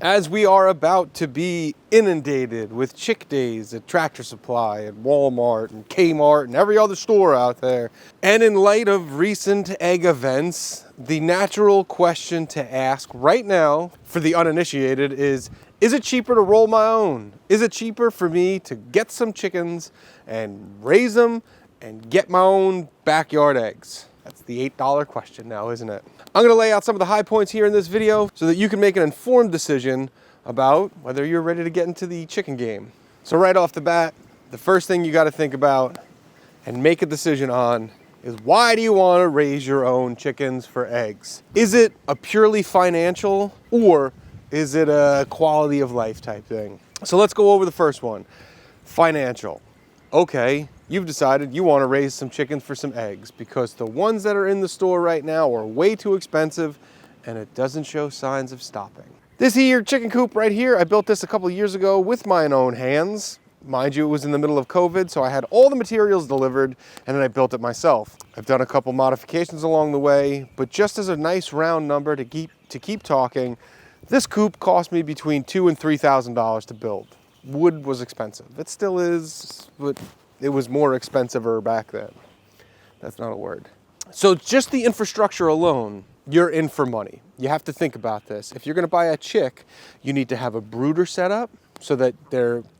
As we are about to be inundated with Chick Days at Tractor Supply and Walmart and Kmart and every other store out there, and in light of recent egg events, the natural question to ask right now for the uninitiated is it cheaper to roll my own? Is it cheaper for me to get some chickens and raise them and get my own backyard eggs? That's the $8 question now, isn't it? I'm gonna lay out some of the high points here in this video so that you can make an informed decision about whether you're ready to get into the chicken game. So right off the bat, the first thing you gotta think about and make a decision on is, why do you wanna raise your own chickens for eggs? Is it a purely financial, or is it a quality of life type thing? So let's go over the first one, financial. Okay, you've decided you want to raise some chickens for some eggs because the ones that are in the store right now are way too expensive and it doesn't show signs of stopping. This here chicken coop right here, I built this a couple years ago with my own hands. Mind you, it was in the middle of COVID, so I had all the materials delivered and then I built it myself. I've done a couple modifications along the way, but just as a nice round number to keep talking, this coop cost me between $2,000 and $3,000 to build. Wood was expensive. It still is, but it was more expensive back then. That's not a word. So just the infrastructure alone, you're in for money. You have to think about this. If you're gonna buy a chick, you need to have a brooder set up so that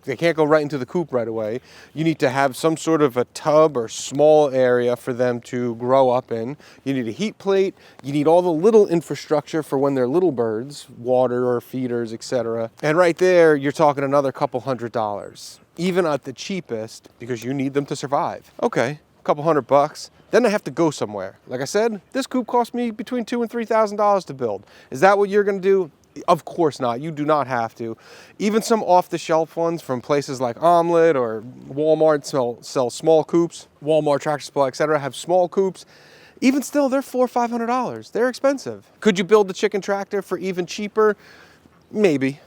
they can't go right into the coop right away. You need to have some sort of a tub or small area for them to grow up in. You need a heat plate. You need all the little infrastructure for when they're little birds, water or feeders, etc. And right there, you're talking another couple $100, even at the cheapest, because you need them to survive. Okay, a couple $100. Then they have to go somewhere. Like I said, this coop cost me between $2,000 and $3,000 to build. Is that what you're gonna do? Of course not. You do not have to. Even some off-the-shelf ones from places like Omelette or Walmart sell small coops. Walmart, Tractor Supply, etc. have small coops. Even still, they're $400 or $500. They're expensive. Could you build the chicken tractor for even cheaper? Maybe.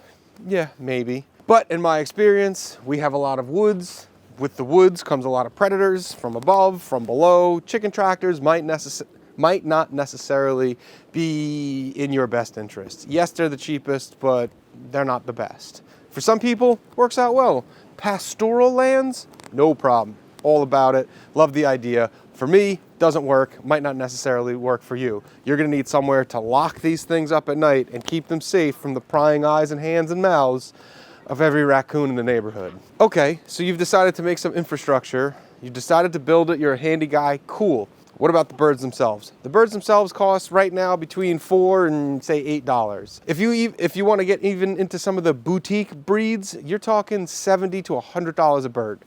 Yeah, maybe. But in my experience, we have a lot of woods. With the woods comes a lot of predators from above, from below. Chicken tractors might not necessarily be in your best interest. Yes, they're the cheapest, but they're not the best. For some people, works out well. Pastoral lands, no problem. All about it. Love the idea. For me, doesn't work. Might not necessarily work for you. You're gonna need somewhere to lock these things up at night and keep them safe from the prying eyes and hands and mouths of every raccoon in the neighborhood. Okay, so you've decided to make some infrastructure. You decided to build it. You're a handy guy. Cool. What about the birds themselves? The birds themselves cost right now between $4 and say $8. If you want to get even into some of the boutique breeds, you're talking $70 to $100 a bird.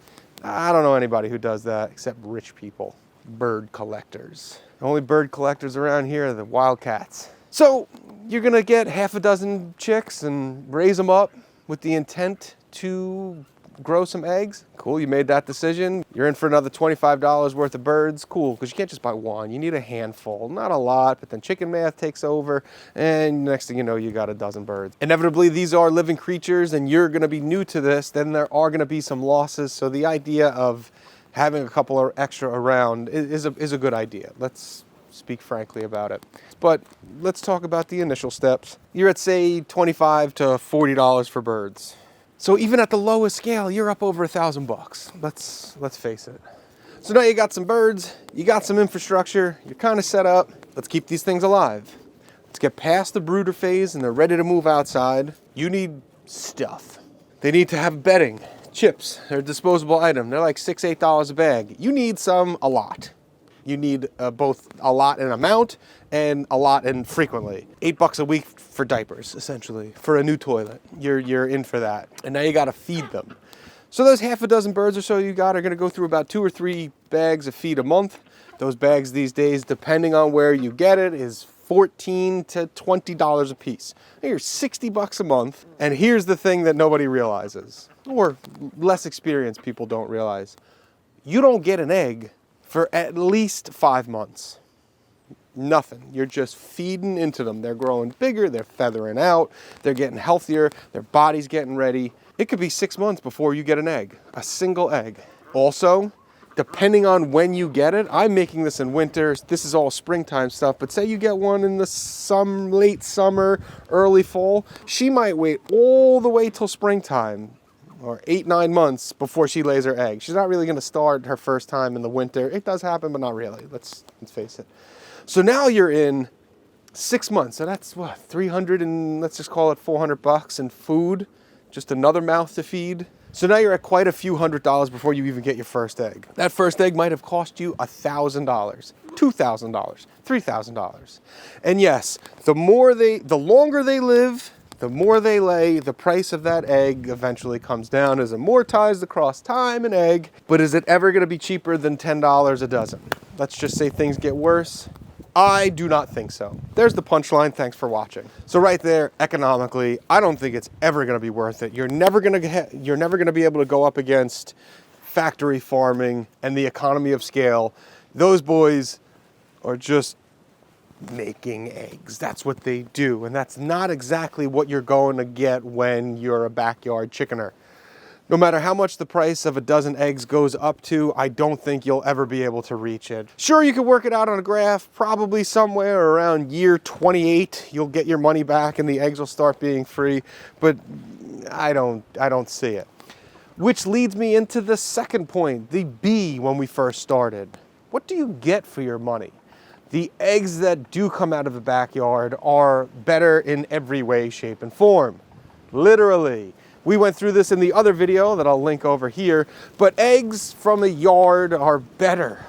I don't know anybody who does that except rich people, bird collectors. The only bird collectors around here are the wildcats. So you're gonna get half a dozen chicks and raise them up with the intent to grow some eggs. Cool, you made that decision. You're in for another $25 worth of birds. Cool, because you can't just buy one. You need a handful, not a lot, but then chicken math takes over, and next thing you know, you got a dozen birds. Inevitably, these are living creatures, and you're gonna be new to this, then there are gonna be some losses, so the idea of having a couple of extra around is a good idea. Let's speak frankly about it. But let's talk about the initial steps. You're at, say, $25 to $40 for birds. So even at the lowest scale, you're up over $1,000. Let's face it. So now you got some birds, you got some infrastructure, you're kind of set up. Let's keep these things alive. Let's get past the brooder phase and they're ready to move outside. You need stuff. They need to have bedding, chips, they're a disposable item. They're like $6, $8 a bag. You need a lot. You need both a lot in amount and a lot in frequently. $8 a week for diapers, essentially, for a new toilet. You're in for that. And now you gotta feed them. So those half a dozen birds or so you got are gonna go through about 2 or 3 bags of feed a month. Those bags these days, depending on where you get it, is $14 to $20 a piece. Here's $60 a month. And here's the thing that nobody realizes, or less experienced people don't realize. You don't get an egg for at least 5 months. Nothing. You're just feeding into them. They're growing bigger, they're feathering out, they're getting healthier, their body's getting ready. It could be 6 months before you get an egg, a single egg. Also, depending on when you get it, I'm making this in winter. This is all springtime stuff, but say you get one in the late summer, early fall, she might wait all the way till springtime, or 8-9 months before she lays her egg. She's not really gonna start her first time in the winter. It does happen, but not really, let's face it. So now you're in 6 months, so that's what, 300 and let's just call it $400 in food, just another mouth to feed. So now you're at quite a few $100s before you even get your first egg. That first egg might have cost you $1,000, $2,000, $3,000. And yes, the longer they live, the more they lay, the price of that egg eventually comes down, is amortized across time and egg. But is it ever gonna be cheaper than $10 a dozen? Let's just say things get worse. I do not think so. There's the punchline, thanks for watching. So right there, economically, I don't think it's ever gonna be worth it. You're never gonna be able to go up against factory farming and the economy of scale. Those boys are just making eggs. That's what they do. And that's not exactly what you're going to get when you're a backyard chickener. No matter how much the price of a dozen eggs goes up to, I don't think you'll ever be able to reach it. Sure, you can work it out on a graph, probably somewhere around year 28, you'll get your money back and the eggs will start being free, but I don't see it. Which leads me into the second point, the B when we first started. What do you get for your money? The eggs that do come out of the backyard are better in every way, shape, and form. Literally. We went through this in the other video that I'll link over here, but eggs from a yard are better.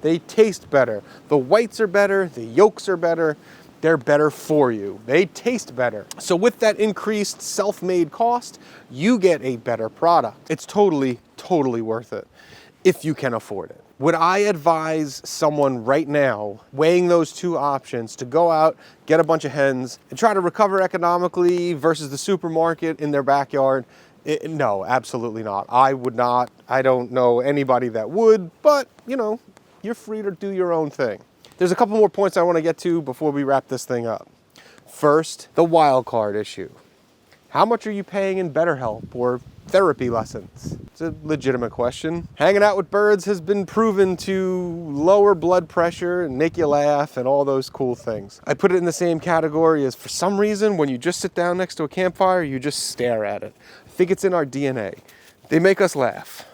They taste better. The whites are better, the yolks are better, they're better for you. They taste better. So with that increased self-made cost, you get a better product. It's totally, totally worth it if you can afford it. Would I advise someone right now weighing those two options to go out, get a bunch of hens, and try to recover economically versus the supermarket in their backyard? No, absolutely not. I would not. I don't know anybody that would, but you know, you're free to do your own thing. There's a couple more points I want to get to before we wrap this thing up. First, the wild card issue. How much are you paying in BetterHelp or therapy lessons? It's a legitimate question. Hanging out with birds has been proven to lower blood pressure and make you laugh and all those cool things. I put it in the same category as, for some reason, when you just sit down next to a campfire, you just stare at it. I think it's in our DNA. They make us laugh.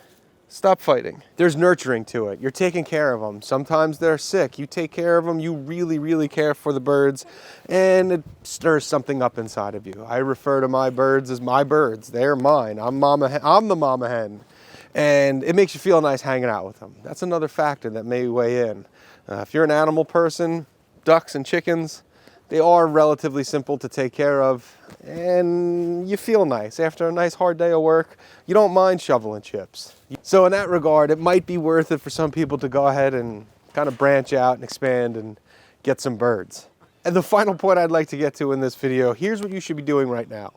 Stop fighting. There's nurturing to it. You're taking care of them. Sometimes they're sick. You take care of them. You really, really care for the birds, and it stirs something up inside of you. I refer to my birds as my birds. They're mine. I'm the mama hen, and it makes you feel nice hanging out with them. That's another factor that may weigh in. If you're an animal person, ducks and chickens, they are relatively simple to take care of, and you feel nice. After a nice hard day of work, you don't mind shoveling chips. So in that regard, it might be worth it for some people to go ahead and kind of branch out and expand and get some birds. And the final point I'd like to get to in this video, here's what you should be doing right now.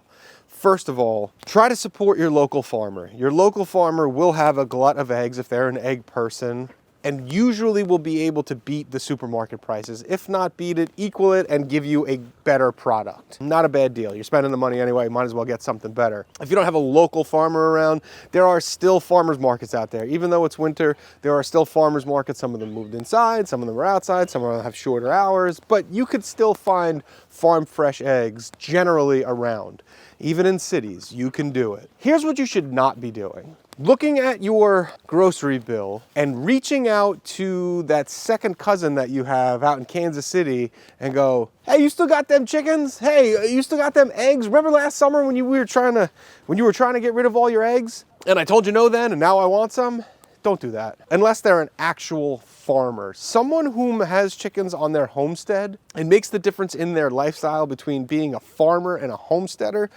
First of all, try to support your local farmer. Your local farmer will have a glut of eggs if they're an egg person, and usually will be able to beat the supermarket prices. If not beat it, equal it, and give you a better product. Not a bad deal. You're spending the money anyway, might as well get something better. If you don't have a local farmer around, there are still farmers markets out there. Even though it's winter, there are still farmers markets. Some of them moved inside, some of them are outside, some of them have shorter hours, but you could still find farm fresh eggs generally around. Even in cities, you can do it. Here's what you should not be doing. Looking at your grocery bill and reaching out to that second cousin that you have out in Kansas City and go, hey, you still got them chickens? Hey, you still got them eggs? Remember last summer when you were trying to get rid of all your eggs? And I told you no then, and now I want some? Don't do that. Unless they're an actual farmer. Someone whom has chickens on their homestead and makes the difference in their lifestyle between being a farmer and a homesteader.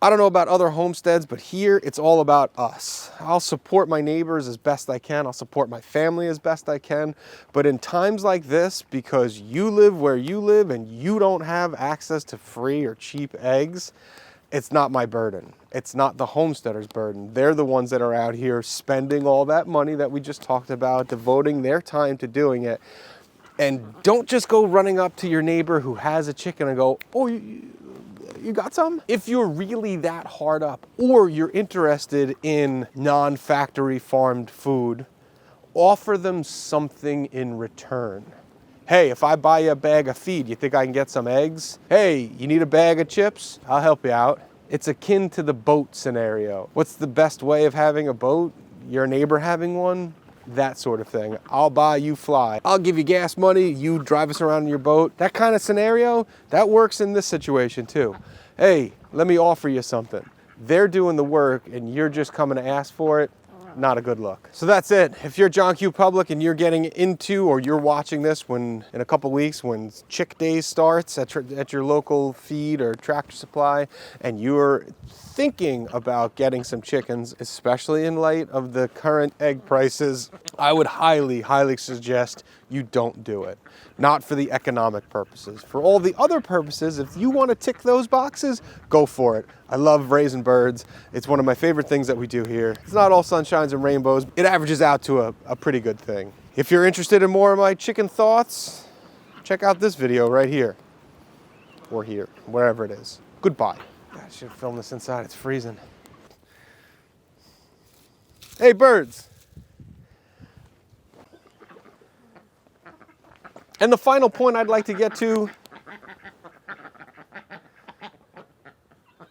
I don't know about other homesteads, but here it's all about us. I'll support my neighbors as best I can. I'll support my family as best I can. But in times like this, because you live where you live and you don't have access to free or cheap eggs, it's not my burden. It's not the homesteader's burden. They're the ones that are out here spending all that money that we just talked about, devoting their time to doing it. And don't just go running up to your neighbor who has a chicken and go, oh, you got some? If you're really that hard up, or you're interested in non-factory farmed food, offer them something in return. Hey, if I buy you a bag of feed, you think I can get some eggs? Hey, you need a bag of chips? I'll help you out. It's akin to the boat scenario. What's the best way of having a boat? Your neighbor having one? That sort of thing. I'll buy, you fly. I'll give you gas money, you drive us around in your boat. That kind of scenario, that works in this situation too. Hey, let me offer you something. They're doing the work and you're just coming to ask for it. Not a good look. So that's it. If you're John Q. Public and you're getting into, or you're watching this when in a couple weeks when Chick Days starts at your local feed or Tractor Supply, and you're thinking about getting some chickens, especially in light of the current egg prices, I would highly, highly suggest you don't do it. Not for the economic purposes. For all the other purposes, if you want to tick those boxes, go for it. I love raising birds. It's one of my favorite things that we do here. It's not all sunshines and rainbows. It averages out to a pretty good thing. If you're interested in more of my chicken thoughts, check out this video right here. Or here, wherever it is. Goodbye. God, I should film this inside, it's freezing. Hey, birds. And the final point I'd like to get to